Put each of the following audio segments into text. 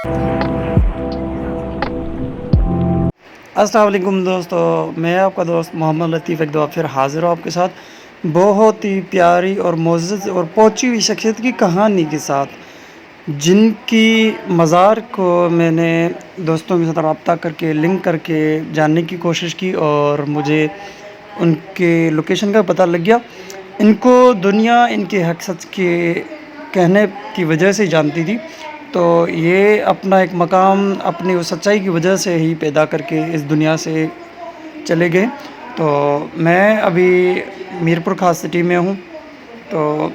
अस्सलाम वालेकुम दोस्तों, मैं आपका दोस्त मोहम्मद लतीफ़ एक दफ़ा फिर हाज़िर हूँ आपके साथ बहुत ही प्यारी और मुअज़्ज़ज़ और पहुँची हुई शख्सियत की कहानी के साथ, जिनकी मज़ार को मैंने दोस्तों के साथ रब्ता करके लिंक करके जानने की कोशिश की और मुझे उनके लोकेशन का पता लग गया। इनको दुनिया इनके हक़ सच के कहने की वजह से जानती थी, तो ये अपना एक मकाम अपनी उस सच्चाई की वजह से ही पैदा करके इस दुनिया से चले गए। तो मैं अभी मीरपुर ख़ास सिटी में हूँ, तो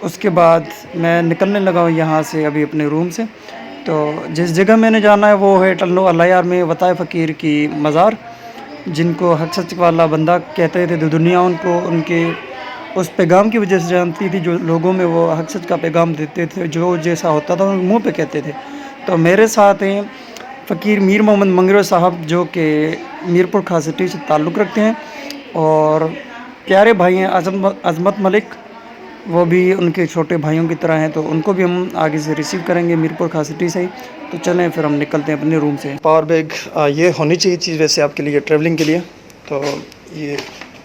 उसके बाद मैं निकलने लगा हूँ यहाँ से अभी अपने रूम से। तो जिस जगह मैंने जाना है वो है टल्लो अल्लायार में वताए फ़कीर की मज़ार, जिनको हक़ सच वाला बंदा कहते थे। तो दुनिया उनको उनके उस पैगाम की वजह से जानती थी, जो लोगों में वो हक़ सच का पैगाम देते थे, जो जैसा होता था उनके मुँह पे कहते थे। तो मेरे साथ हैं फ़कीर मीर मोहम्मद मंगरू साहब, जो कि मीरपुर ख़ास सिटी से ताल्लुक़ रखते हैं, और प्यारे भाई हैं अज़मत मलिक, वो भी उनके छोटे भाइयों की तरह हैं। तो उनको भी हम आगे से रिसीव करेंगे मीरपुर ख़ास सिटी से ही। तो चलें फिर हम निकलते हैं अपने रूम से। पावर बैग ये होनी चाहिए चीज़ वैसे आपके लिए ट्रैवलिंग के लिए। तो ये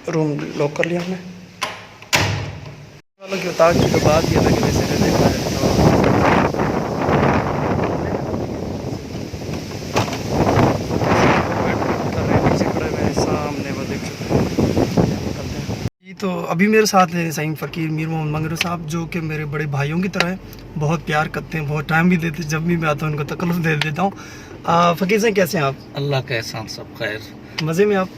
रूम लॉक कर लिया हमने। वालों की उतार की तो बात ही अलग है, वैसे रहने का है। तो अभी मेरे साथ हैं सईद फ़कीर मीर मोहम्मद मंगरू साहब, जो कि मेरे बड़े भाइयों की तरह हैं, बहुत प्यार करते हैं, बहुत टाइम भी देते हैं। जब भी मैं आता हूँ उनको तकल्लुफ़ दे देता हूँ। फ़कीर साहब कैसे हैं आप? अल्लाह का एहसान, सब खैर, मज़े में आप?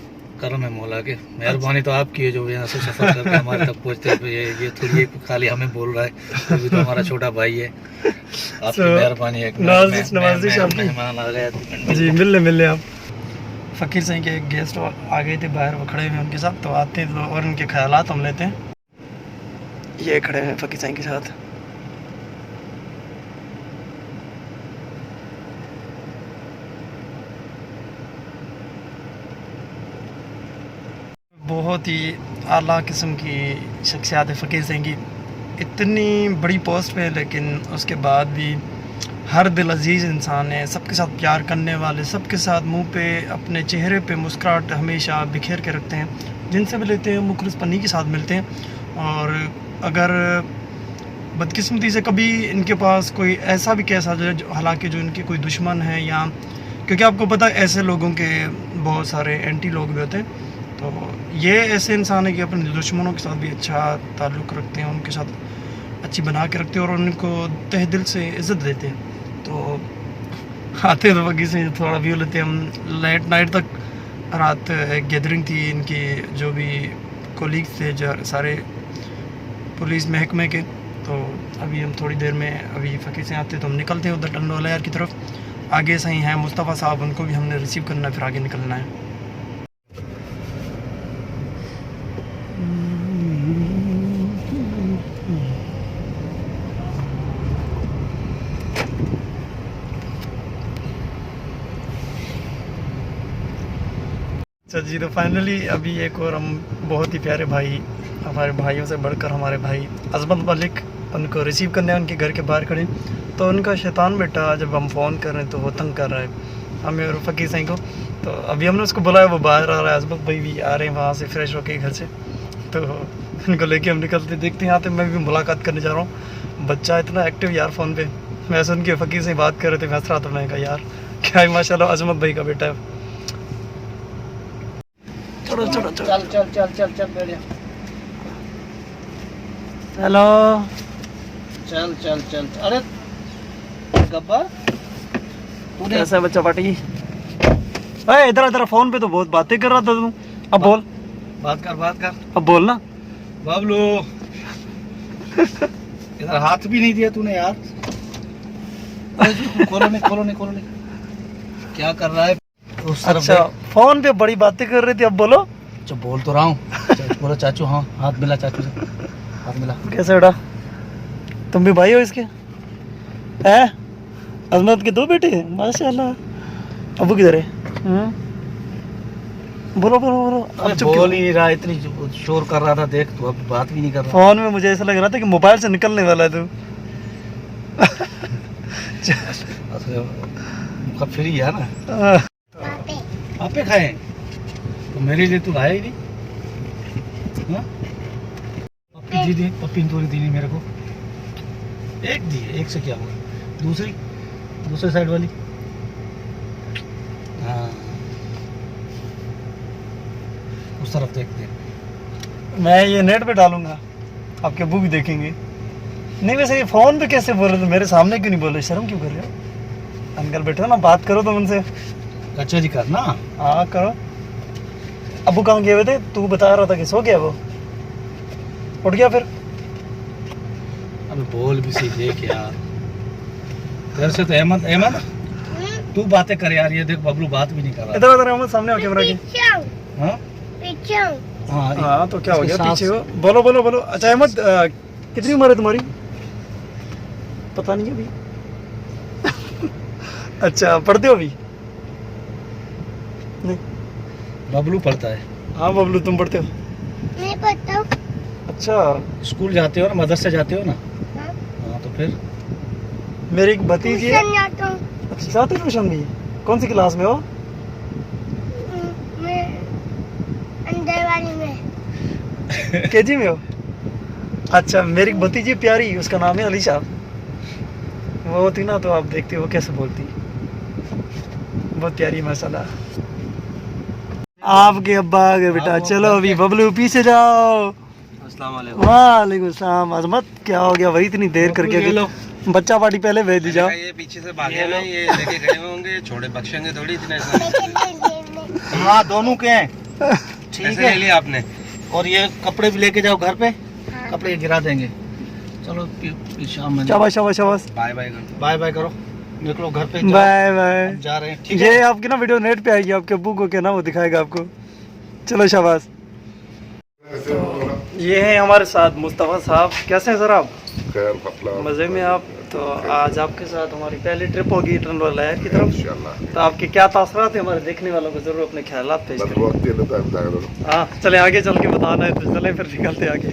करम है मौला के, मेहरबानी तो आपकी है जो यहाँ से सफ़र करके हमारे तक पहुँचते हैं। ये थोड़ी खाली हमें बोल रहा है, अभी तो हमारा छोटा भाई है। आपकी मेहरबानी है। मेहमान आ गया जी, मिलने आप। फ़कीर साहब के एक गेस्ट आ गए थे बाहर, वो खड़े हुए उनके साथ, तो आते हैं तो और उनके ख्यालात हम लेते हैं। ये खड़े हैं फ़कीर साहब के साथ। बहुत ही आला किस्म की शख्सियत है फ़कीर साहब की, इतनी बड़ी पोस्ट पे, लेकिन उसके बाद भी हर दिल अजीज़ इंसान है, सबके साथ प्यार करने वाले, सबके साथ मुंह पे अपने चेहरे पे मुस्कुराहट हमेशा बिखेर के रखते हैं। जिनसे मिलते हैं मुखलिसपनी के साथ मिलते हैं। और अगर बदकिस्मती से कभी इनके पास कोई ऐसा भी केस आ जाए, हालांकि जो इनके कोई दुश्मन है, या क्योंकि आपको पता है ऐसे लोगों के बहुत सारे एंटी लोग भी होते हैं, तो ये ऐसे इंसान है कि अपने दुश्मनों के साथ भी अच्छा ताल्लुक़ रखते हैं, उनके साथ अच्छी बना के रखते हैं और उनको तहे दिल से इज़्ज़त देते हैं। तो आते तो वकी से थोड़ा व्यू लेते हैं हम। लेट नाइट तक रात गैदरिंग थी इनकी, जो भी कोलीग्स थे जो सारे पुलिस महकमे के। तो अभी हम थोड़ी देर में अभी फ़कीर से आते तो हम निकलते हैं उधर टल्लो अल्लायार की तरफ। आगे से ही हैं मुस्तफ़ा साहब, उनको भी हमने रिसीव करना है, फिर आगे निकलना है। अच्छा जी, तो फाइनली अभी एक और हम बहुत ही प्यारे भाई, हमारे भाइयों से बढ़कर हमारे भाई अज़मत मलिक, उनको रिसीव करने उनके घर के बाहर खड़े। तो उनका शैतान बेटा जब हम फ़ोन कर रहे हैं तो वो तंग कर रहा है हमें और फ़कीर साहब को। तो अभी हमने उसको बुलाया, वो बाहर आ रहा है, अज़मत भाई भी आ रहे हैं वहाँ से फ्रेश होके घर से। तो उनको लेके हम निकलते देखते हैं। आते मैं भी मुलाकात करने जा रहा हूँ। बच्चा इतना एक्टिव यार फ़ोन पे, मैं सुन के फ़कीर से बात कर रहे थे, हंस रहा था। मैं कहा यार क्या है, माशाल्लाह अज़मत भाई का बेटा है। चलो चल बढ़िया। हेलो, चल। अरे गब्बर, कैसा बच्चा पार्टी? अरे इधर फोन पे तो बहुत बातें कर रहा था तू, अब बोल। बात कर अब बोल ना बाबलू। इधर हाथ भी नहीं दिया तूने यार। खोलो नहीं। क्या कर रहा है? अच्छा, फोन पे बड़ी बातें कर रही थी, अब बोलो। अच्छा बोल तो रहा हूँ। बोलो चाचू। हाँ, हाथ मिला चाचू से, हाथ मिला। कैसे बेटा, तुम भी भाई हो इसके? हैं, अज़मत के दो बेटे हैं, माशाल्लाह। अबू किधर है? बोलो। अब बोल ही नहीं रहा, इतनी शोर कर रहा था, देख तू अब बात भी नहीं कर रहा। फोन में मुझे ऐसा लग रहा था कि मोबाइल से निकलने वाला है तू। कब फ्री है ना आपे खाए तो मेरे लिए तो लाया ही नहीं। हाँ? पप्पी दी दी, पप्पी थोड़ी दी नहीं मेरे को, एक दी है, एक से क्या हुआ, दूसरी साइड वाली। हाँ उस तरफ देखते। मैं ये नेट पे डालूंगा, आपके अब्बू भी देखेंगे। नहीं वैसे ये फ़ोन पे कैसे बोल रहे थे, मेरे सामने क्यों नहीं बोले, शर्म क्यों कर रहे हो? अंकल बैठो ना, बात करो तुम उनसे। अच्छा जी करना। हाँ करो। अब्बू कहाँ गए हुए थे? तू बता रहा था कि सो गया वो, उठ गया फिर? अबे बोल भी सीखे क्या तेरे से तो अहमद तू बातें कर यार, ये देख बबलू बात भी नहीं कर रहा। इधर अहमद सामने हो कैमरा के। हाँ हाँ तो क्या हो गया, इसके पीछे हो, बोलो बोलो बोलो। अच्छा अहमद कितनी उम्र है तुम्हारी? पता नहीं अभी। अच्छा पढ़ते हो अभी? नहीं बबलू पढ़ता है। हाँ बबलू तुम पढ़ते हो? नहीं पढ़ता हूँ। अच्छा स्कूल जाते हो ना, मदरसे जाते हो ना? हाँ। हाँ तो फिर मेरी एक भतीजी है। ट्यूशन जाता हूँ। अच्छा जाते हो ट्यूशन भी? कौन सी क्लास में हो? मैं अंदर वाली में। केजी में हो? अच्छा मेरी एक भतीजी प्यारी, उसका नाम है अलीशा। वो होती ना तो आप देखते हो कैसे बोलती, बहुत प्यारी माशाल्लाह। आपके अब्बा आ गए बेटा, चलो अभी बबलू पीछे जाओ। वालेकुम सलाम। अजमत क्या हो गया भाई, इतनी देर करके ये लो। बच्चा पार्टी पहले भेज दी जाओ। ये पीछे से भागे ना, ये लेके खड़े होंगे, छोड़े बख्शेंगे थोड़ी इतने। हाँ दोनों के हैं। ठीक कैसे ले है लिया आपने? और ये कपड़े भी लेके जाओ घर पे, हाँ। कपड़े गिरा देंगे। चलो शाम में शाबाश शाबाश शाबाश। बाय बाय कर। बाय बाय करो, निकलो घर पे जाओ। Bye bye. हम जा रहे हैं ठीक ये है। आपकी ना वीडियो नेट पे आएगी, आपके अब्बू को कहना वो दिखाएगा आपको। चलो शाबाश। तो ये है हमारे साथ मुस्तफ़ा साहब। कैसे हैं सर आप? मज़े में आप? तो आज आपके साथ हमारी पहली ट्रिप होगी टनवाल लहर की तरफ। तो आपके क्या तासरात है हमारे देखने वालों को, जरूर अपने ख्यालात पेश करें। हाँ चले आगे चल के बताना है तो चले फिर निकलते आगे।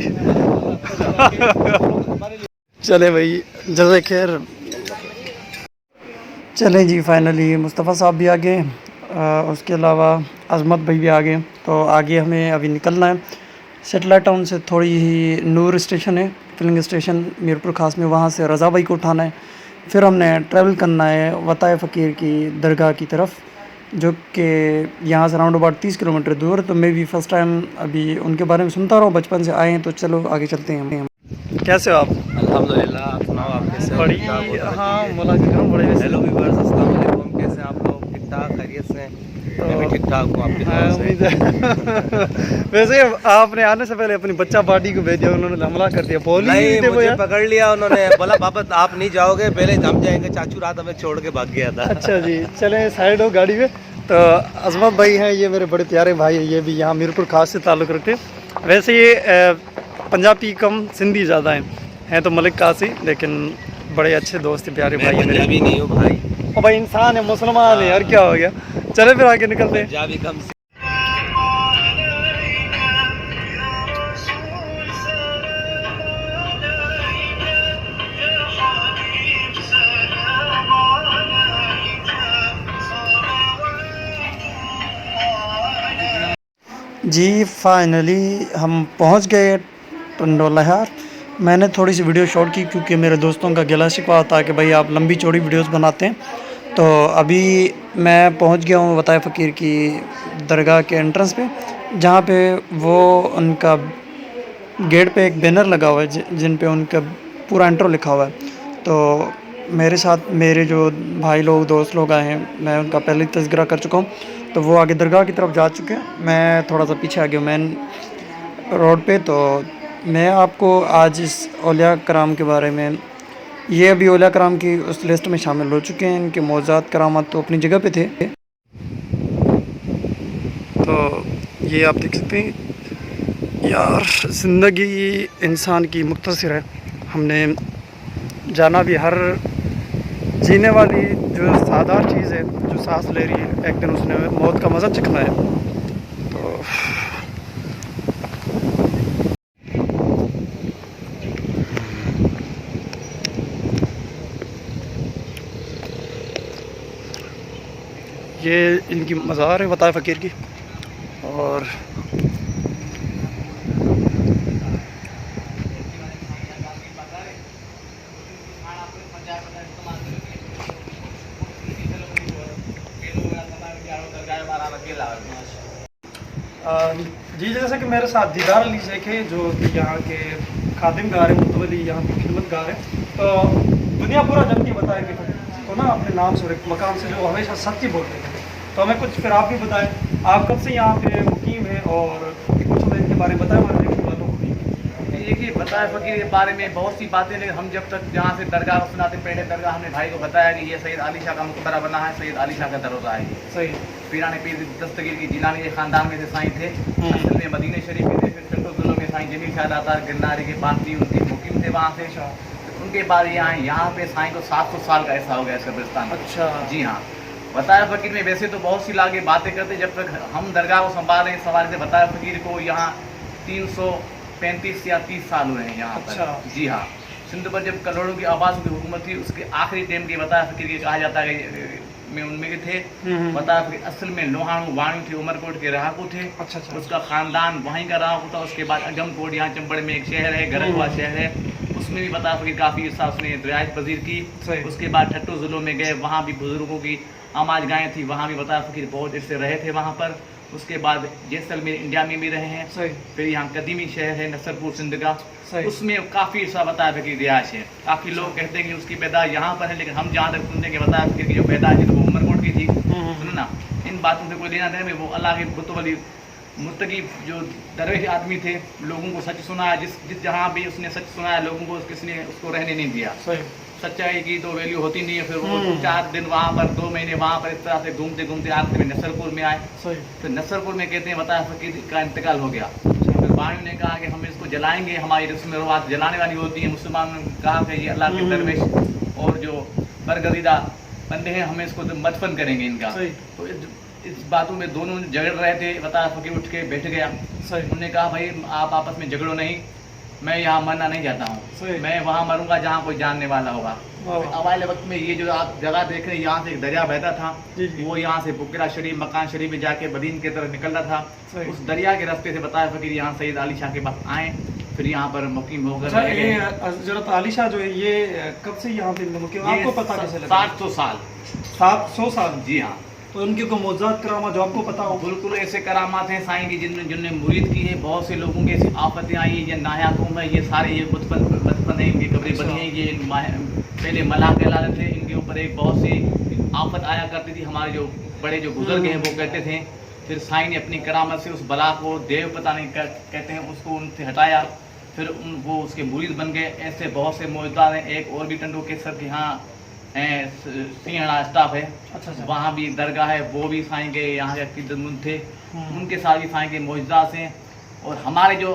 चले भाई जज़ा खैर। चलें जी फाइनली मुस्तफ़ा साहब भी आ गए, उसके अलावा अज़मत भाई भी आ गए। तो आगे हमें अभी निकलना है। सेटेलाइट टाउन से थोड़ी ही नूर स्टेशन है, फिलिंग स्टेशन मीरपुर खास में, वहाँ से रज़ा भाई को उठाना है। फिर हमने ट्रैवल करना है वताए फ़कीर की दरगाह की तरफ, जो कि यहाँ से राउंड अबाउट 30 किलोमीटर दूर। तो मैं भी फ़र्स्ट टाइम अभी उनके बारे में सुनता रहा हूँ, बचपन से आए हैं। तो चलो आगे चलते हैं। कैसे हो आप? अल्हम्दुलिल्लाह, आप सुनाओ आप कैसे हो? बड़ी हाँ मुलाकात करूँ बड़े वैसे। हेलो व्यूअर्स, अस्सलाम वालेकुम। कैसे हैं आप लोग? ठीक ठाक खैरियत से? मैं भी ठीक ठाक हूँ आपके हाँ, तरफ से। उम्मीद है। वैसे आपने आने से पहले अपनी बच्चा पार्टी को भेजा, उन्होंने हमला कर दिया। बोल ही नहीं, थे वो मुझे यार। पकड़ लिया उन्होंने, बोला बाबा आप नहीं जाओगे, पहले हम जाएंगे। चाचू रात हमें छोड़ के भाग गया था। अच्छा जी चलें साइड हो गाड़ी में। तो अज़मत भाई हैं, ये मेरे बड़े प्यारे भाई हैं, ये भी यहाँ मीरपुर खास से ताल्लुक़ रखते हैं। वैसे ये पंजाबी कम सिंधी ज़्यादा हैं तो मलिक कासी, लेकिन बड़े अच्छे दोस्त हैं, प्यारे भाई हैं मेरे। पंजाबी नहीं हूँ भाई, ओ भाई इंसान है, मुसलमान है यार, क्या हो गया। चले फिर आगे निकलते हैं। पंजाबी कम। जी फाइनली हम पहुंच गए टंडोला यार। मैंने थोड़ी सी वीडियो शॉट की क्योंकि मेरे दोस्तों का गिला शिकवा था कि भाई आप लंबी चौड़ी वीडियोस बनाते हैं। तो अभी मैं पहुंच गया हूं वताए फ़कीर की दरगाह के एंट्रेंस पे, जहां पे वो उनका गेट पे एक बैनर लगा हुआ है जिन पे उनका पूरा इंट्रो लिखा हुआ है। तो मेरे साथ मेरे जो भाई लोग दोस्त लोग आए हैं, मैं उनका पहले ही तज़किरा कर चुका हूँ। तो वो आगे दरगाह की तरफ जा चुके हैं, मैं थोड़ा सा पीछे आ गया मेन रोड पे। तो मैं आपको आज इस औलिया कराम के बारे में, ये अभी औलिया कराम की उस लिस्ट में शामिल हो चुके हैं, इनके मौज़ात करामात तो अपनी जगह पे थे। तो ये आप देख सकते हैं यार, ज़िंदगी इंसान की मुख्तसर है। हमने जाना भी हर जीने वाली जो साधारण चीज़ है, जो सांस ले रही है, एक दिन उसने मौत का मज़ा चखना है। तो ये इनकी मज़ार है वताए फ़कीर की। और जी जैसा कि मेरे साथ दीदार अली शेख है जो कि यहाँ के खादिम गार है, मुतवली यहाँ की खिदमत गार है। तो दुनिया पूरा जम के बताए कि तो ना अपने नाम से और एक मकाम से जो हमेशा सच्ची बोलते हैं। तो हमें कुछ फिर आप भी बताएं, आप कब से यहाँ पे मुकीम हैं और कुछ हमें इनके बारे में बताएं हमारे देखने वालों को भी। देखिए बताया फ़कीर के बारे में बहुत सी बातें, लेकिन हम जब तक जहाँ से दरगाह को सुनाते पहले दरगाह हमने भाई को बताया कि ये सैयद अली शाह का मकबरा बना है, सैयद अली शाह का दरोगा है ये। सही पीराने पीर दस्तगीर की जिलानी के ख़ानदान में से साईं थे, असल में मदीने शरीफ के थे। फिर चट्टो ज़िलों में साईं जमील शाह दातार गिरनारी के बाकी उनके मुकीम थे वहाँ से। उनके बाद यहाँ पे साईं को 700 साल का ऐसा हो गया इस कब्रिस्तान। अच्छा जी हाँ। बताया फ़कीर में वैसे तो बहुत सी लागे बातें करते, जब तक हम दरगाह को संभाल रहे हैं सवाल से बताया फ़कीर को यहाँ 335 या 30 साल हुए हैं यहाँ अच्छा। पर। जी हाँ। सिंध पर जब करोड़ों की आबाद की हुकूमत थी उसके आखिरी टाइम की बताया फ़कीर के कहा जाता है कि में उनमें के थे। बताया फ़कीर असल में लोहाणू वाणू थे, उमरकोट के रहाकू थे। अच्छा अच्छा उसका ख़ानदान वहीं का रहा था। उसके बाद अगमकोट यहाँ चंबड़ में एक शहर है, गरगवा शहर है, उसमें भी बताया फ़कीर काफ़ी अर्सा उसने रियायत पजीर की। उसके बाद ठट्टो ज़िलों में गए, वहाँ भी बुज़ुर्गों की आमाज गायें थी, वहाँ भी बताया फ़कीर बहुत इससे रहे थे वहाँ पर। उसके बाद जैसलमेर इंडिया में भी रहे हैं। फिर यहाँ कदीमी शहर है नसरपुर सिंध का, उसमें काफ़ी ऐसा बताया फ़कीर रिहायश है। काफ़ी लोग कहते हैं कि उसकी पैदाइश यहाँ पर है, लेकिन हम जहाँ तक सुनते हैं कि बताया फ़कीर की जो पैदाइश है तो वो उमरकोट की थी। सुनो ना, इन बातों से कोई लेना देना नहीं। वो अल्लाह के मुतवली मुस्तकी जो दरवेश आदमी थे, लोगों को सच सुनाया, जिस जहाँ भी उसने सच सुनाया लोगों को किसने उसको रहने नहीं दिया। सच्चाई की तो वैल्यू होती नहीं है। फिर वो 4 दिन वहाँ पर 2 महीने वहाँ पर इस तरह से घूमते घूमते आखिर में नसरपुर में आए। फिर नसरपुर में कहते हैं बताया फ़कीर का इंतकाल हो गया। फिर बाणी ने कहा कि हम इसको जलाएंगे, हमारी रस्म रवाज जलाने वाली होती है। मुसलमानों ने कहा कि ये अल्लाह के दरवेश और जो बरगजीदा बंदे हैं हमें इसको तो मदफन करेंगे इनका। तो इस बातों में दोनों झगड़ रहे थे। बताया फ़कीर उठ के बैठ गया। उन्होंने कहा भाई आप आपस में झगड़ो नहीं, मैं यहाँ मरना नहीं चाहता हूँ, मैं वहाँ मरूंगा जहाँ कोई जानने वाला होगा। अवाले वक्त में ये जो आप जगह देख रहे हैं यहाँ से एक दरिया बहता था, वो यहाँ से बुकरा शरीफ मकान शरीफ में जाके बदीन की तरफ निकल रहा था। उस दरिया के रास्ते से बताया फ़कीर यहाँ सैयद अली शाह के पास आए, फिर यहाँ पर मुकीम होकर। हज़रत अली शाह जो है ये कब से यहाँ पे मुकीम, आपको पता कैसे लगा? 700 साल। 700 साल? जी हाँ। तो उनकी कोई मौजूद करामा जो आपको पता हो? बिल्कुल ऐसे करामात हैं साईं की जिनने मुरीद की है। बहुत से लोगों की ऐसी आफतें आई है, ये नायाकुम है, ये सारे ये बचपन है, इनकी कब्रें बनी हैं। ये पहले मलाह कहलाते थे, इनके ऊपर एक बहुत सी आफत आया करती थी। हमारे जो बड़े जो बुजुर्ग हैं वो कहते थे। फिर साईं ने अपनी करामत से उस बला को देव पता नहीं कहते हैं उसको उनसे हटाया, फिर वो उसके मुरीद बन गए। ऐसे बहुत से मौजूद हैं। एक और भी टंडो के सर के यहाँ सिंहड़ा स्टाफ है। अच्छा। वहाँ भी दरगाह है, वो भी साईं के यहाँ के अकीदतमंद थे, उनके साथ भी साईं के मौजूदात हैं। और हमारे जो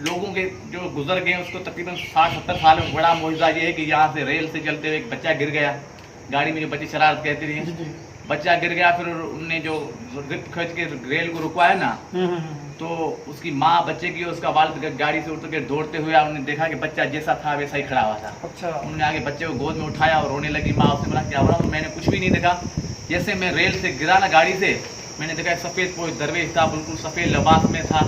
लोगों के जो गुजर गए उसको तकरीबन 60-70 साल में बड़ा मौजूदा ये है कि यहाँ से रेल से चलते हुए एक बच्चा गिर गया, गाड़ी में जो बच्चे शरारत कहते थे, बच्चा गिर गया। फिर उनने जो रिप खींच के रेल को रुकवाया ना, तो उसकी माँ बच्चे की उसका वालिद गाड़ी से उतर के दौड़ते हुए उन्होंने देखा कि बच्चा जैसा था वैसा ही खड़ा हुआ था। अच्छा। उन्होंने आगे बच्चे को गोद में उठाया और रोने लगी। माँ उससे बोला क्या हो रहा? तो मैंने कुछ भी नहीं देखा, जैसे मैं रेल से गिरा ना गाड़ी से, मैंने देखा सफ़ेद पोश दरवेश था, बिल्कुल सफ़ेद लिबास में था।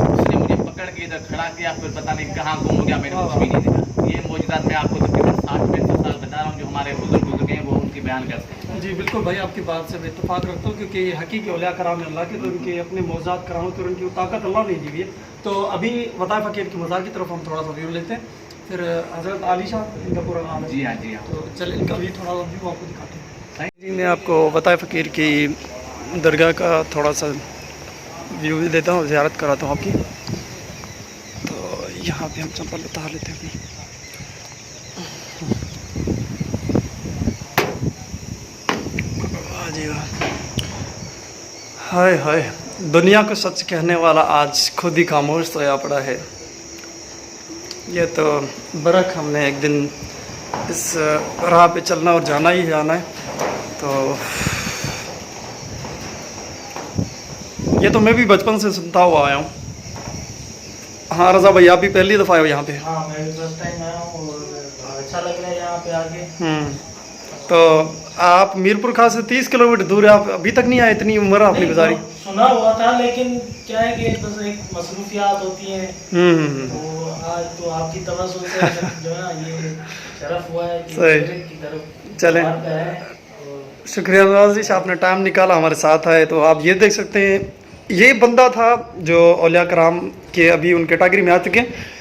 उसने मुझे पकड़ के इधर खड़ा किया, फिर पता नहीं कहाँ गुम हो गया, मैंने कुछ भी नहीं देखा। ये मौजूदात मैं आपको तकरीबन 60-65 साल बता रहा हूँ, जो हमारे बुजुर्ग हैं वो उनकी बयान करते हैं। जी बिल्कुल भाई, आपकी बात से मैं इत्तेफाक रखता हूँ, क्योंकि हकीकी औलिया कराम अल्लाह के, तो उनके अपने मौजूद कराम तो उनकी ताकत अल्लाह नहीं दी हुई है। तो अभी वताए फ़कीर की मज़ार की तरफ हम थोड़ा सा व्यू लेते हैं। फिर हज़रत अली शाह इनका पूरा नाम है। जी हाँ, जी हाँ। तो चल इनका भी थोड़ा व्यू आपको दिखाते हैं। जी मैं आपको वताए फ़कीर की दरगाह का थोड़ा सा व्यू भी देता हूँ, ज़ियारत कराता हूँ आपकी। तो यहाँ पे हम चंपल उतार लेते हैं अपनी। जी हाय हाय, दुनिया को सच कहने वाला आज खुद ही खामोश सोया पड़ा है। ये तो बरक हमने एक दिन इस राह पे चलना और जाना ही जाना है। तो ये तो मैं भी बचपन से सुनता हुआ आया हूँ। हाँ रज़ा भाई, आप भी पहली दफ़ा आए हो यहाँ पे? हाँ मैं भी फर्स्ट टाइम आया हूँ और अच्छा लग रहा है यहाँ पे आके। तो आप मीरपुर खास से 30 किलोमीटर दूर है, आप अभी तक नहीं आए, इतनी उम्र आपने नहीं, गुजारी। तो सुना हुआ था, लेकिन क्या है कि बस एक मसरूफियात होती हैं। तो आज तो आपकी तवज्जो से जो है ना ये शरफ हुआ है कि सही। मगरिब की तरफ चलें। बात का है। और शुक्रिया नवाज़िश, आपने टाइम निकाला हमारे साथ आए। तो आप ये देख सकते हैं, ये बंदा था जो औलिया कराम के अभी उन कैटेगरी में आ चुके हैं।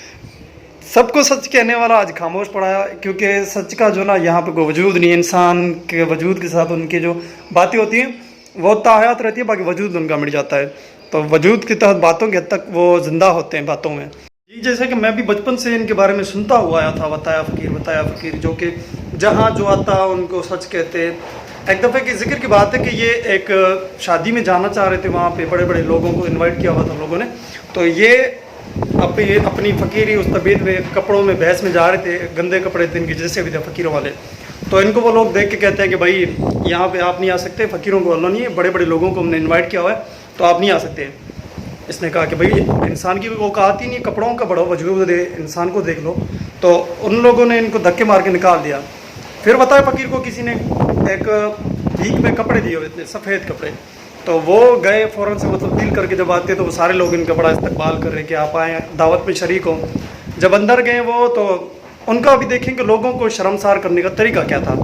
सबको सच कहने वाला आज खामोश पड़ा है, क्योंकि सच का जो ना यहाँ पे कोई वजूद नहीं है। इंसान के वजूद के साथ उनकी जो बातें होती हैं वो ताहयात रहती है, बाकी वजूद उनका मिट जाता है। तो वजूद के तहत बातों के हद तक वो ज़िंदा होते हैं बातों में। जी, जैसे कि मैं भी बचपन से इनके बारे में सुनता हुआ आया था, बताया फ़कीर, जो कि जहाँ जो आता उनको सच कहते। एक दफ़े की जिक्र की बात है कि ये एक शादी में जाना चाह रहे थे, वहाँ पे बड़े बड़े लोगों को इनवाइट किया हुआ था लोगों ने। तो ये अपनी फ़कीरी उस तबीयत में कपड़ों में बहस में जा रहे थे, गंदे कपड़े थे इनके जैसे भी थे फ़कीरों वाले। तो इनको वो लोग देख के कहते हैं कि भाई यहाँ पे आप नहीं आ सकते, फ़कीरों को अल्लाह नहीं है, बड़े बड़े लोगों को हमने इन्वाइट किया हुआ है, तो आप नहीं आ सकते। इसने कहा कि भाई इंसान की वो औकात ही नहीं, कपड़ों का बड़ा वजूद है, इंसान को देख लो। तो उन लोगों ने इनको धक्के मार के निकाल दिया। फिर बताया फ़कीर को किसी ने एक भीख में कपड़े दिए हुए थे, सफ़ेद कपड़े। तो वो गए फ़ौरन से, वो तब्दील करके जब आते तो वो सारे लोग इनका बड़ा इस्तकबाल कर रहे कि आप आएँ, दावत में शरीक हो। जब अंदर गए वो, तो उनका भी देखें कि लोगों को शर्मसार करने का तरीका क्या था।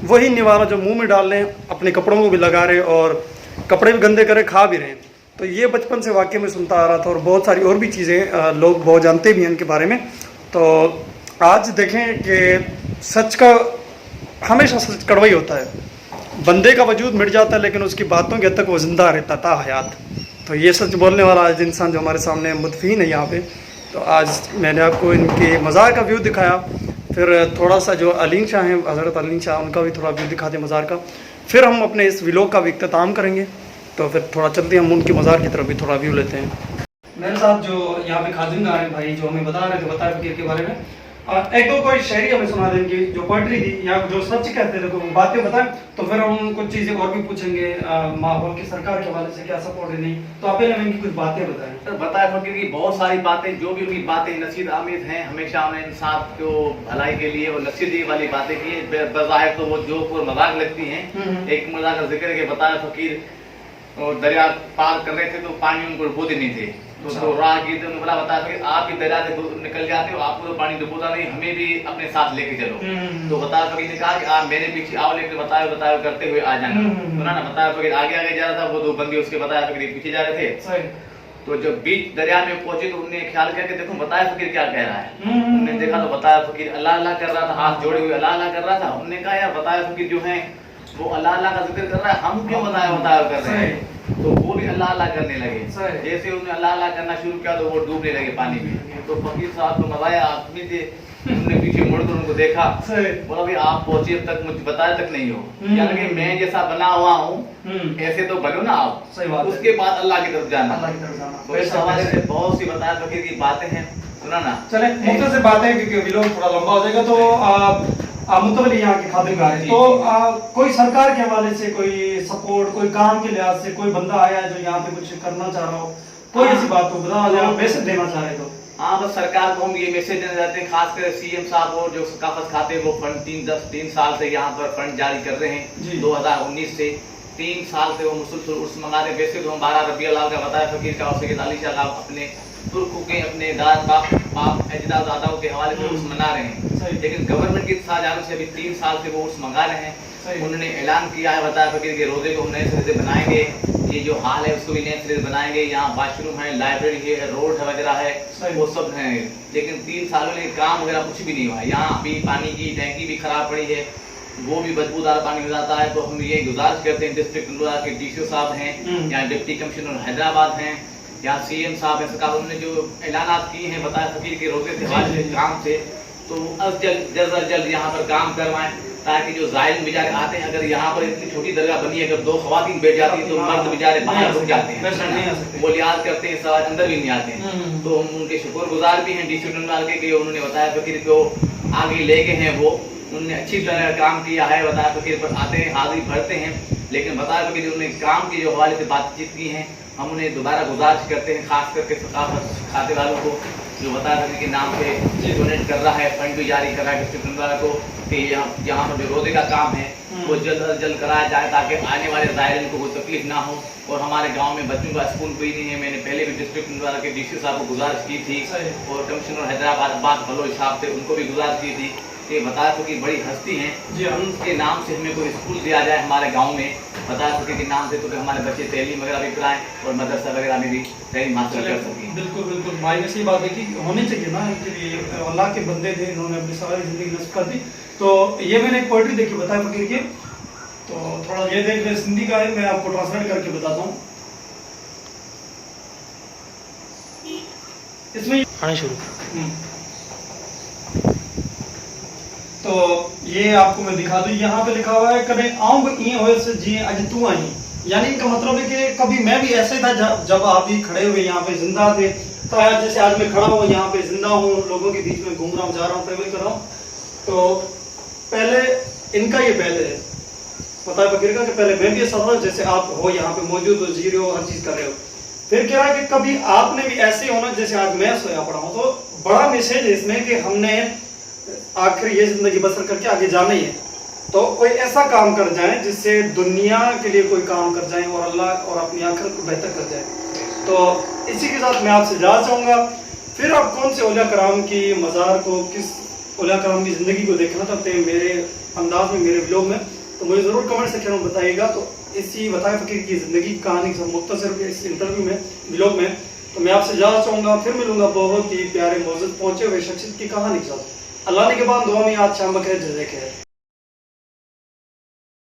वही निवारा जो मुंह में डाल रहे हैं, अपने कपड़ों को भी लगा रहे और कपड़े भी गंदे करे, खा भी रहे हैं। तो ये बचपन से वाकई में सुनता आ रहा था, और बहुत सारी और भी चीज़ें लोग बहुत जानते भी हैं इनके बारे में। तो आज देखें कि सच का हमेशा सच कड़वा ही होता है। बंदे का वजूद मिट जाता है, लेकिन उसकी बातों के हद तक वो ज़िंदा रहता था हयात। तो ये सच बोलने वाला आज इंसान जो हमारे सामने मुदफीन है यहाँ पे। तो आज मैंने आपको इनके मज़ार का व्यू दिखाया, फिर थोड़ा सा जो अलीन शाह हैं, हज़रत अलीन शाह, उनका भी थोड़ा व्यू दिखाते मज़ार का। फिर हम अपने इस व्लॉग का भी इख्तिताम करेंगे। तो फिर थोड़ा चलते हैं, हम उनकी मज़ार की तरफ भी थोड़ा व्यू लेते हैं। मेरे साथ जो यहाँ पे खादिमगार हैं भाई, जो हमें बता रहे थे, बताया फ़कीर के बारे में। एक दो कोई शायरी हमें सुना देंगे, जो पोइट्री थी या जो सच कहते थे, वो बातें बताएं। तो फिर हम कुछ चीज़ें और भी पूछेंगे, माहौल की सरकार के हवाले से क्या सपोर्ट है नहीं। तो आप पहले इनकी कुछ बातें बताएं। सर बताया फ़कीर की बहुत सारी बातें, जो भी उनकी बातें नसीहत आमीज़ हैं, हमेशा उन्हें इंसाफ को भलाई के लिए वो नसीहत वाली बातें की। बज़ाहिर तो वो जोक और मजाक लगती हैं। एक मजाक का जिक्र के बताया फ़कीर, और दरिया पार कर रहे थे तो पानी उनको डुबोते नहीं थे। तो राहगीर थे, उन्होंने बताया कि आप भी दरिया से निकल जाते हो, आपको तो पानी डुबोता नहीं, हमें भी अपने साथ लेके चलो। तो बताया फ़कीर ने कहा कि आप मेरे पीछे आओ, लेकिन बताओ करते हुए आ जाना। उन्होंने बताया फ़कीर आगे जा रहा था, वो दो बंदे उसके बताया फ़कीर पीछे जा रहे थे। तो जब बीच दरिया में पहुंचे तो उन्होंने ख्याल किया कि देखो बताया फ़कीर क्या कह रहा है। उन्होंने देखा तो बताया फ़कीर अल्लाह अल्लाह कर रहा था, हाथ जोड़े हुए अल्लाह अल्लाह कर रहा था। उन्होंने कहा यार बताया फ़कीर जो है वो अल्लाह अल्लाह का जिक्र कर रहा है, हम क्यों बताया कर रहे हैं। तो वो भी अल्लाह अल्लाह करने लगे। जैसे उन्होंने अल्लाह अल्लाह करना शुरू किया तो वो डूबने लगे पानी में। तो फ़कीर साहब तो मज़ाया आदमी थे, उन्होंने पीछे मुड़कर उनको देखा, बोला भाई आप पहुंचे अब तक मुझे बताया तक नहीं हो, यानी मैं जैसा बना हुआ हूँ ऐसे तो बनो ना आप। सही बात। उसके बाद अल्लाह की तरफ जाना। तो इस हवाले से बहुत सी बताया फ़कीर की बातें हैं, सुना ना। चले मुख्तसर बातें, क्योंकि वीडियो थोड़ा लंबा हो जाएगा। तो मुतवली यहाँ के खादिमगार हैं, तो कोई सरकार के हवाले से कोई सपोर्ट, कोई काम के लिहाज से कोई बंदा आया है जो यहाँ पे कुछ करना चाह रहा हो, कोई ऐसी बात हो बता दो, मैसेज देना चाह रहे तो। हाँ, बस सरकार को हम ये मैसेज देना चाहते हैं, खासकर सीएम साहब और जो सकाफत खाते वो फंड 3 साल से यहाँ पर फंड जारी कर रहे हैं। 2019 से 3 साल से वो मुसलसल उर्स मंगा रहे हैं। वैसे तो हम 12 रबी अव्वल का बताया फ़कीर का और सैयद अली शाह का अपने तुर्कों के अपने दाद बाप अजदादाओं के हवाले से उर्स मना रहे हैं, लेकिन गवर्नमेंट की साझारों से अभी 3 साल से वो उर्स मंगा रहे हैं। उन्होंने ऐलान किया है, बताया फ़कीर के रोजे को हम नए सिरे से बनाएंगे, ये जो हाल है उसको भी नए सिरे से बनाएंगे, यहाँ वाशरूम है, लाइब्रेरी है, रोड वगैरह है, वो सब है। लेकिन 3 सालों में काम वगैरह कुछ भी नहीं हुआ। यहाँ अभी पानी की टैंकी भी खराब पड़ी है, वो भी बदबूदार पानी हो जाता है। तो हम ये गुजारिश करते हैं डिस्ट्रिक्ट नूरा के डीसीओ साहब हैं, यहाँ डिप्टी कमिश्नर हैदराबाद हैं, यहाँ सीएम साहब हैं, सरकार उन्होंने जो ऐलान किए हैं बताया फ़कीर के रोजे से काम से, तो जल्द अज जल्द यहाँ पर काम करवाएं, ताकि जो ज़ायरीन बेचारे आते हैं, अगर यहाँ पर इतनी छोटी दरगाह बनी है, अगर 2 ख़वातीन बैठ जाती हैं तो मर्द बेचारे बाहर रुक जाते हैं, वो लिहाज करते हैं, सवाल अंदर भी नहीं आते हैं। तो हम उनके शुक्रगुजार भी हैं डीसी टंडवाल के कि उन्होंने बताया फ़कीर को आगे ले गए हैं, वो उन्होंने अच्छी तरह काम किया है। बताया फ़कीर पर आते हैं, हाजिरी भरते हैं, लेकिन बताया फ़कीर उन्होंने काम के जो हवाले से बातचीत की हैं, हम उन्हें दोबारा गुजारिश करते हैं, खास करके सकाफत खाते वालों को जो बता रहे के नाम से डोनेट कर रहा है, फंड भी जारी कर रहा है डिस्ट्रिक्ट द्वारा को कि यहाँ पर जो रोजे का काम है वो जल्द अज जल्द कराया जाए ताकि आने वाले ज़ायरीन को कोई तकलीफ ना हो। और हमारे गांव में बच्चों का स्कूल कोई नहीं है। मैंने पहले भी डिस्ट्रिक्ट द्वारा के डीसी साहब को गुजारिश की थी और कमिश्नर हैदराबाद अब्बास बलोच साहब थे, उनको भी गुजारिश की थी कि बता सके बड़ी हस्ती हैं, उनके नाम से हमें कोई स्कूल दिया जाए हमारे गांव में, बता सके कि नाम से तो कि हमारे बच्चे तैलीम वगैरह भी कराएं और मदरसा वगैरह में भी तैलीम हासिल कर सकें। बिल्कुल बिल्कुल भाई ने सही बात है कि होनी चाहिए ना, इनके लिए अल्लाह के बंदे थे, इन्होंने अपनी सारी जिंदगी नस्ब कर दी। तो ये मैंने एक पोइट्री देखी बताया फकीर की, तो थोड़ा ये देख ले, सिंधी का है, मैं आपको ट्रांसलेट करके बताता हूँ। इसमें हाँ शुरू। तो ये आपको मैं दिखा दूं, यहाँ पे लिखा हुआ है कभी आऊँ ये होए से जी आज तू आई, यानी इनका मतलब है कि कभी मैं भी ऐसे था जब आप ही खड़े हुए यहाँ पे जिंदा थे, तो आज जैसे आज मैं खड़ा हूँ यहाँ पे जिंदा हूँ, लोगों के बीच में घूम रहा हूँ, जा रहा हूँ, ट्रेवल कर रहा हूँ। तो पहले इनका ये पहले है पता है फकीर का कि पहले मैं भी ऐसा था जैसे आप हो, यहाँ पे मौजूद हो, जी रहे हो, हर चीज कर रहे हो। फिर कह रहा है कि कभी आपने भी ऐसे होना जैसे आज मैं सोया पड़ा हूँ। तो बड़ा मैसेज है इसमें कि हमने आखिर ये जिंदगी बसर करके आगे जाना ही है, तो कोई ऐसा काम कर जाए जिससे दुनिया के लिए कोई काम कर जाए और अल्लाह और अपनी आखिरत को बेहतर कर जाए। तो इसी के साथ मैं आपसे जाना चाहूँगा, फिर आप कौन से औलिया कराम की मज़ार को, किस औलिया कराम की ज़िंदगी को देखना चाहते हैं मेरे अंदाज में, मेरे व्लॉग में, तो मुझे ज़रूर कमेंट सेक्शन में बताइएगा। तो इसी बताए फकीर की ज़िंदगी की कहानी के मुख्तसर इस इंटरव्यू में, व्लॉग में, तो मैं आपसे जाना चाहूँगा। फिर मिलूंगा बहुत ही प्यारे मौजूद पहुँचे हुए शख्सियत की कहानी के साथ। अल्लाह ने के बाद दुआ में आज शाम बखैर जज़ाक खैर।